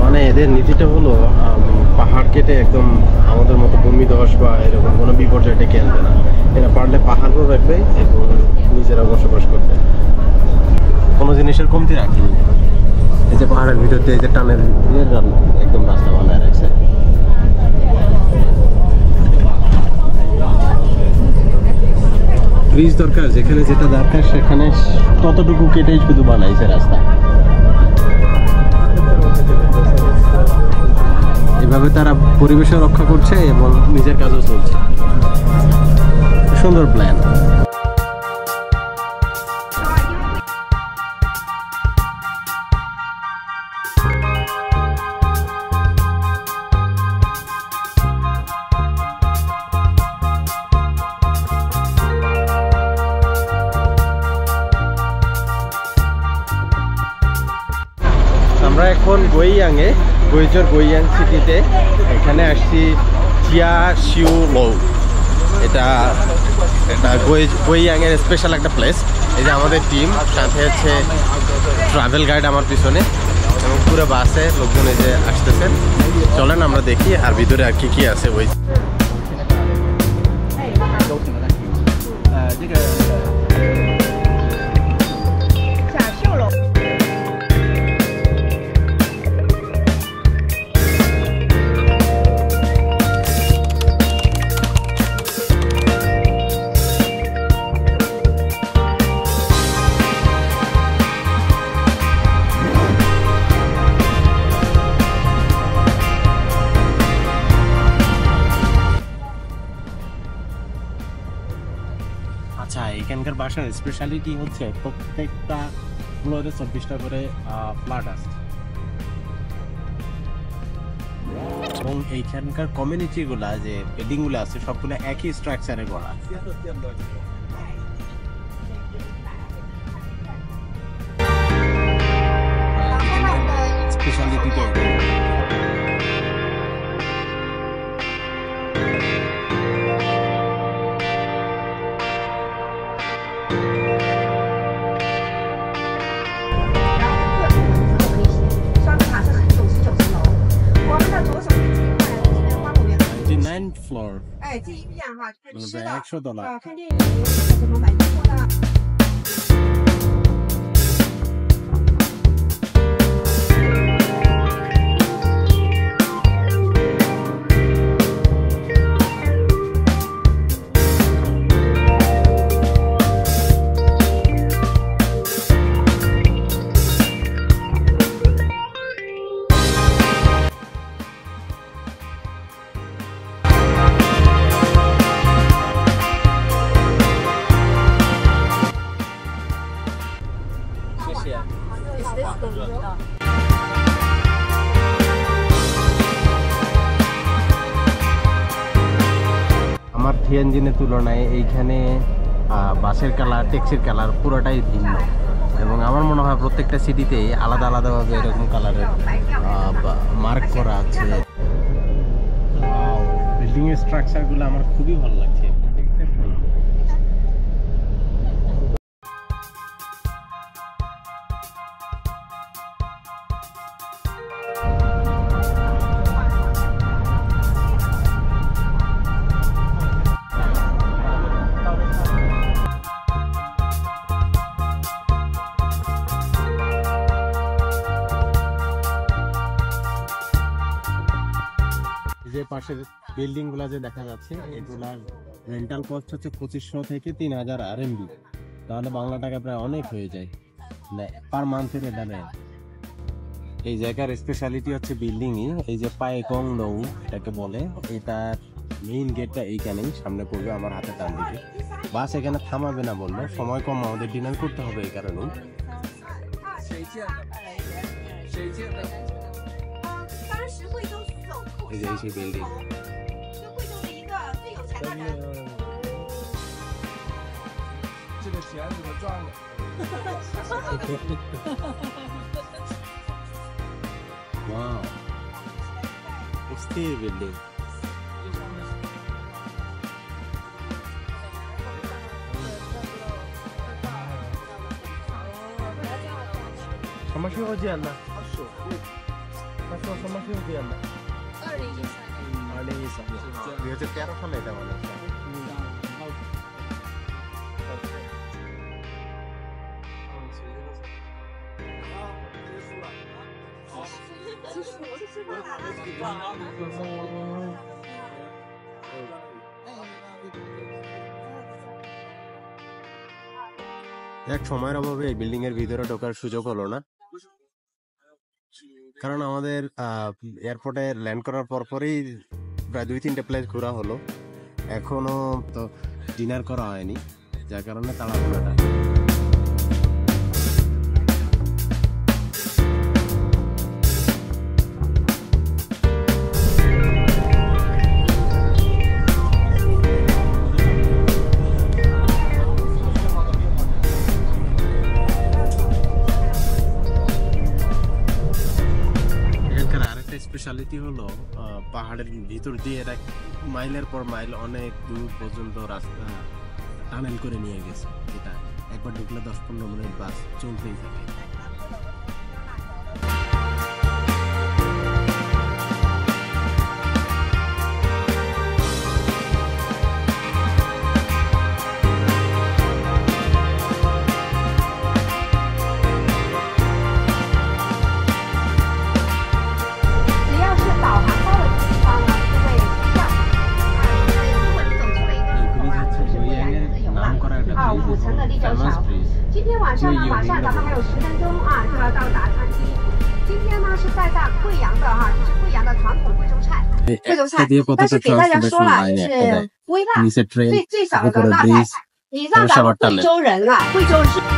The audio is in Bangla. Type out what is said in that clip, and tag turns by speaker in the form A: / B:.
A: মানে এদের নীতিটা হলো পাহাড় কেটে একদম আমাদের মতো ভূমিধস বা এরকম কোনো বিপর্যয় ডেকে আনবে না। এরা পারলে পাহাড়ও রাখবে এবং নিজেরা বসবাস করবে, কোনো জিনিসের কমতি রাখেনি। এই যে পাহাড়ের ভিতর দিয়ে এই যে টানের দিয়ে একদম রাস্তা বানায় রাখছে। ব্রিজ দরকার, যেখানে যেটা দরকার সেখানে ততটুকু কেটেই শুধু বানাইছে রাস্তা। এভাবে তারা পরিবেশও রক্ষা করছে এবং নিজের কাজও চলছে। সুন্দর প্ল্যান। আমরা এখন গুইয়াংয়ে, গুইজোর গুইয়াং সিটিতে এখানে আসছি চিয়া শিউ লৌ। এটা গুইয়াংয়ের স্পেশাল একটা প্লেস। এই যে আমাদের টিম, সাথে হচ্ছে ট্রাভেল গাইড আমার পিছনে এবং পুরো বাসে লোকজন এই যে আসতেছেন। চলেন আমরা দেখি আর ভিতরে আর কি আছে। ওই আচ্ছা, এখানকার বাসার স্পেশালিটি হচ্ছে প্রত্যেকটা ফ্লোরে 24টা করে ফ্ল্যাট আছে এবং এইখানকার কমিউনিটি গুলা যে বিল্ডিং গুলো আছে সবগুলো একই স্ট্রাকচারে গড়া। স্পেশালিটি তো floor
B: 哎，这一片哈就是吃的
A: $100
B: 看电影什么买衣服的。
A: আমার থিয়েনজিনের তুলনায় এইখানে বাসের কালার, ট্যাক্সির কালার পুরোটাই ভিন্ন এবং আমার মনে হয় প্রত্যেকটা সিটিতেই আলাদা আলাদাভাবে এরকম কালারের মার্ক করা আছে। বিল্ডিং এর স্ট্রাকচারগুলো আমার খুবই ভালো লাগছে। যে পাশের বিল্ডিং গুলা যে দেখা যাচ্ছে এগুলার রেন্টাল কস্ট হচ্ছে 2500 থেকে 3000 RMB, তাহলে বাংলা টাকা প্রায় অনেক হয়ে যায় পার মান্থের। এটা নেয়। এই জায়গার স্পেশালিটি হচ্ছে বিল্ডিংই, এই যে পাইকং নৌ এটাকে বলে, এটার মেইন গেটটা এইখানেই সামনে পড়বে আমার হাতে ডান দিকে। বাস এখানে থামাবে না বললো, সময় কম, আমাদের ডিনার করতে হবে এই কারণেই। এই যে সেই বিল্ডিং Wow, অস্থির বিল্ডিং।什么时候见的？ 2013 সালে এটা বানানো। এক সময়ের অভাবে এই বিল্ডিং এর ভিতরে ঢোকার সুযোগ হলো না, কারণ আমাদের এয়ারপোর্টে ল্যান্ড করার পরপরই প্রায় 2-3টে প্লেস ঘোরা হলো, এখনো তো ডিনার করা হয়নি, যার কারণে তাড়াহুড়োটা। স্পেশালিটি হলো পাহাড়ের ভিতর দিয়ে এটা মাইলের পর মাইল অনেক দূর পর্যন্ত রাস্তা টানেল করে নিয়ে গেছে, যেটা একবার ঢুকলে 10-15 মিনিট বাস চলতেই থাকে।
B: 今天晚上呢，马上咱们还有10分钟啊，就要到达餐厅。今天呢是带上贵阳的哈，就是贵阳的传统贵州菜，但是给大家说了，就是微辣，最少的辣菜，你让咱们贵州人啊，贵州人是。